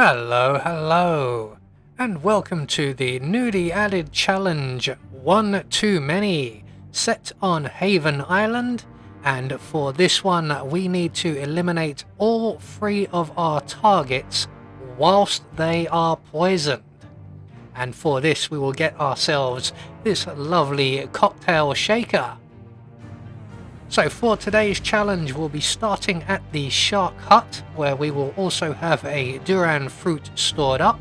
Hello, hello, and welcome to the newly added challenge One Too Many, set on Haven Island, and for this one we need to eliminate all 3 of our targets whilst they are poisoned. And for this we will get ourselves this lovely cocktail shaker. So for today's challenge we'll be starting at the Shark Hut, where we will also have a Duran fruit stored up,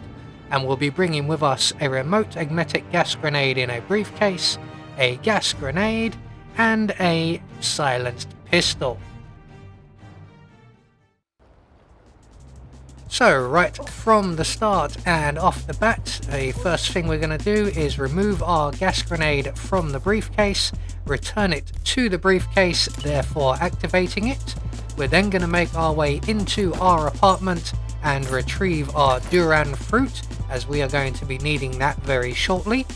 and we'll be bringing with us a remote magnetic gas grenade in a briefcase, a gas grenade, and a silenced pistol. So right from the start and off the bat, the first thing we're going to do is remove our gas grenade from the briefcase, return it to the briefcase, therefore activating it. We're then going to make our way into our apartment and retrieve our Duran fruit, as we are going to be needing that very shortly.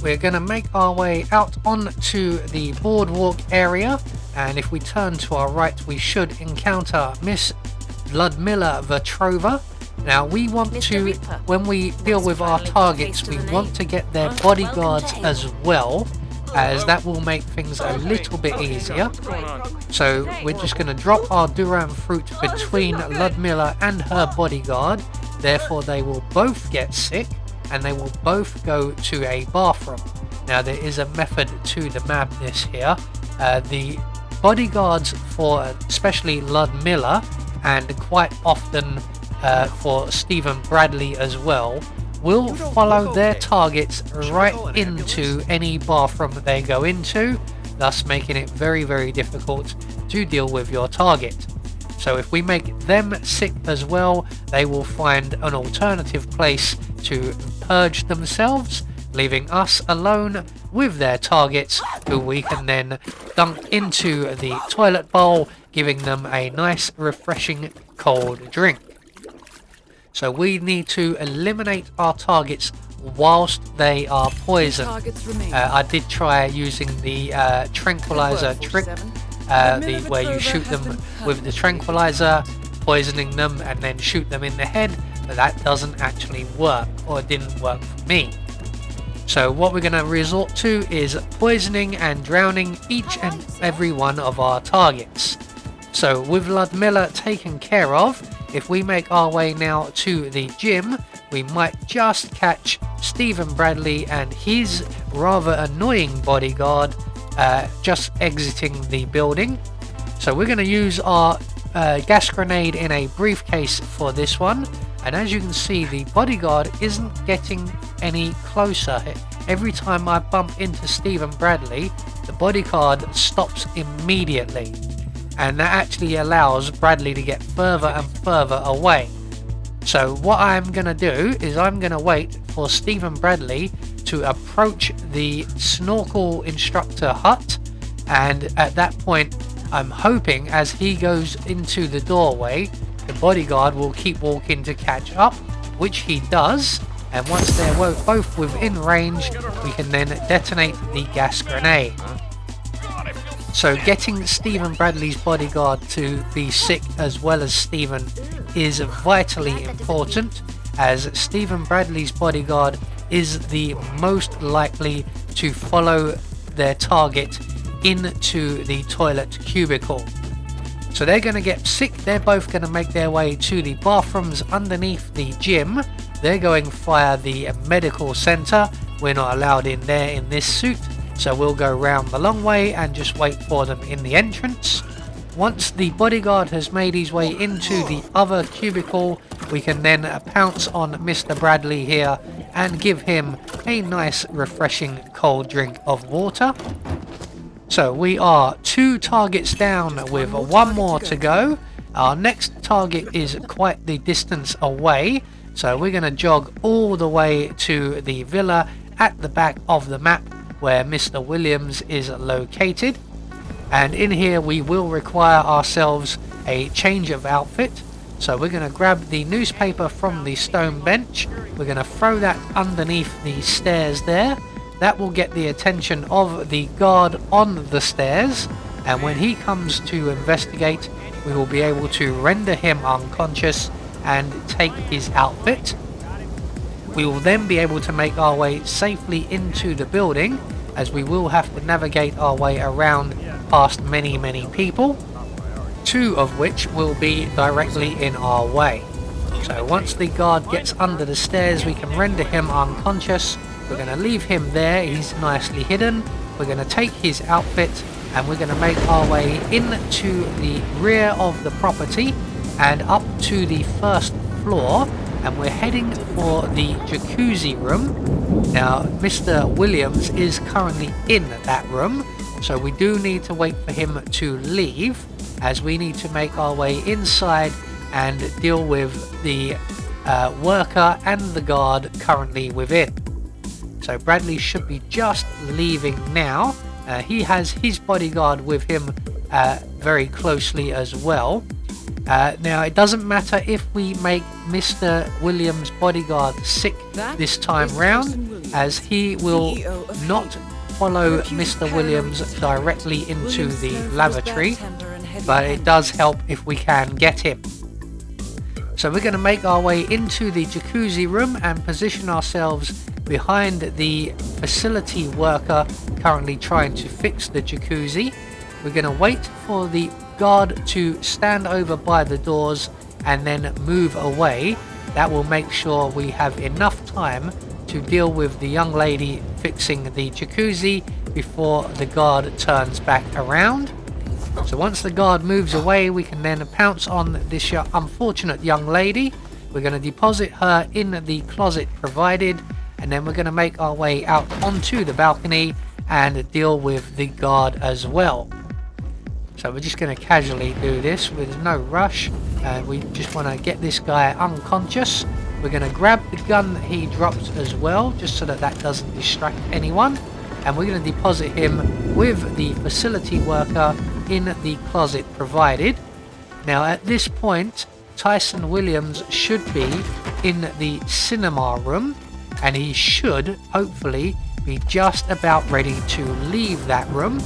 We're going to make our way out onto the boardwalk area, and if we turn to our right we should encounter Miss Ludmilla Vetrova. Now we want to, when we deal with our targets, we want to get their bodyguards as well, as that will make things a little bit easier. So we're just going to drop our Duran fruit between Ludmilla and her bodyguard, therefore they will both get sick and they will both go to a bathroom. Now there is a method to the madness here. The bodyguards for especially Ludmilla, and quite often for Stephen Bradley as well, will follow their targets right into any bathroom they go into, thus making it very difficult to deal with your target. So if we make them sick as well, they will find an alternative place to purge themselves, leaving us alone with their targets, who we can then dunk into the toilet bowl, giving them a nice refreshing cold drink. So we need to eliminate our targets whilst they are poisoned. I did try using the tranquilizer trick, where you shoot them with the tranquilizer, poisoning them and then shoot them in the head, but that doesn't actually work, or it didn't work for me. So what we're going to resort to is poisoning and drowning each and every one of our targets. So with Ludmilla taken care of, if we make our way now to the gym, we might just catch Stephen Bradley and his rather annoying bodyguard just exiting the building. So we're going to use our gas grenade in a briefcase for this one, and as you can see the bodyguard isn't getting any closer. Every time I bump into Stephen Bradley, the bodyguard stops immediately, and that actually allows Bradley to get further and further away. So what I'm going to do is I'm going to wait for Stephen Bradley to approach the snorkel instructor hut, and at that point I'm hoping as he goes into the doorway the bodyguard will keep walking to catch up, which he does, and once they're both within range we can then detonate the gas grenade. So getting Stephen Bradley's bodyguard to be sick as well as Stephen is vitally important, as Stephen Bradley's bodyguard is the most likely to follow their target into the toilet cubicle. So they're going to get sick, they're both going to make their way to the bathrooms underneath the gym. They're going via the medical centre. We're not allowed in there in this suit, so we'll go round the long way and just wait for them in the entrance. Once the bodyguard has made his way into the other cubicle, we can then pounce on Mr. Bradley here and give him a nice refreshing cold drink of water. So we are 2 targets down with 1 more to go. Our next target is quite the distance away, so we're going to jog all the way to the villa at the back of the map where Mr. Williams is located, and in here we will require ourselves a change of outfit. So we're going to grab the newspaper from the stone bench, we're going to throw that underneath the stairs there. That will get the attention of the guard on the stairs, and when he comes to investigate we will be able to render him unconscious and take his outfit. We will then be able to make our way safely into the building, as we will have to navigate our way around past many people, 2 of which will be directly in our way. So once the guard gets under the stairs, we can render him unconscious. We're going to leave him there, he's nicely hidden. We're going to take his outfit and we're going to make our way into the rear of the property and up to the 1st floor, and we're heading for the jacuzzi room. Now Mr. Williams is currently in that room, so we do need to wait for him to leave, as we need to make our way inside and deal with the worker and the guard currently within. So Bradley should be just leaving now. He has his bodyguard with him very closely as well. Now it doesn't matter if we make Mr. Williams' bodyguard sick this time round, as he will not follow Mr. Williams directly into the lavatory, but it does help if we can get him. So we're going to make our way into the jacuzzi room and position ourselves behind the facility worker currently trying to fix the jacuzzi. We're going to wait for the guard to stand over by the doors and then move away. That will make sure we have enough time to deal with the young lady fixing the jacuzzi before the guard turns back around. So once the guard moves away, we can then pounce on this unfortunate young lady. We're going to deposit her in the closet provided, and then we're going to make our way out onto the balcony and deal with the guard as well. So we're just going to casually do this with no rush, and we just want to get this guy unconscious. We're going to grab the gun that he dropped as well, just so that that doesn't distract anyone, and we're going to deposit him with the facility worker in the closet provided. Now at this point, Tyson Williams should be in the cinema room, and he should hopefully be just about ready to leave that room.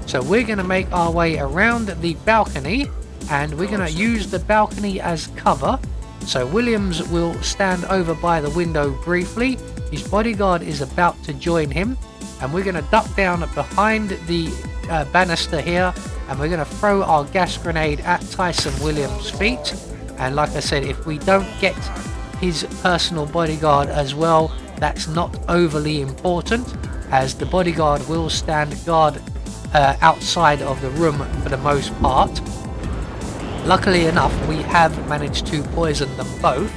So we're going to make our way around the balcony, and we're going to use the balcony as cover. So Williams will stand over by the window briefly. His bodyguard is about to join him, and we're going to duck down behind the banister here, and we're going to throw our gas grenade at Tyson Williams' feet. And like I said, if we don't get his personal bodyguard as well, that's not overly important, as the bodyguard will stand guard outside of the room for the most part. Luckily enough, we have managed to poison them both.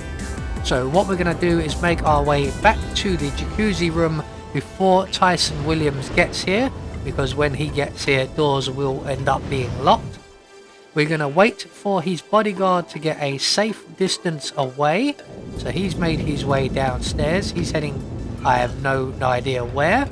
So what we're going to do is make our way back to the jacuzzi room before Tyson Williams gets here, because when he gets here, doors will end up being locked. We're going to wait for his bodyguard to get a safe distance away. So he's made his way downstairs. He's heading, I have no idea where.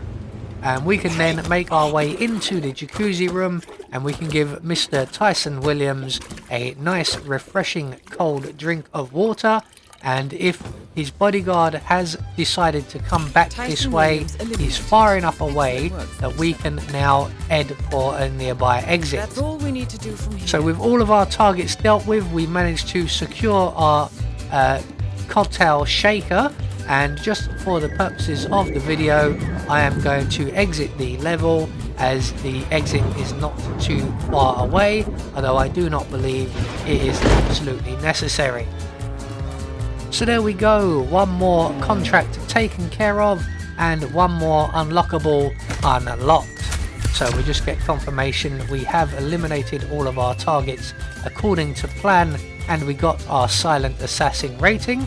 And we can then make our way into the jacuzzi room, and we can give Mr. Tyson Williams a nice refreshing cold drink of water. And if his bodyguard has decided to come back this way, he's far enough away that we can now head for a nearby exit. That's all we need to do from here. So with all of our targets dealt with, we managed to secure our cocktail shaker, and just for the purposes of the video, I am going to exit the level, as the exit is not too far away, although I do not believe it is absolutely necessary. So there we go, one more contract taken care of and one more unlockable unlocked. So we just get confirmation we have eliminated all of our targets according to plan, and we got our silent assassin rating,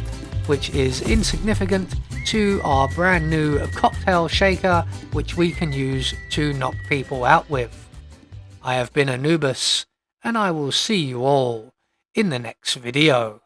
which is insignificant to our brand new cocktail shaker, which we can use to knock people out with. I have been Anubis, and I will see you all in the next video.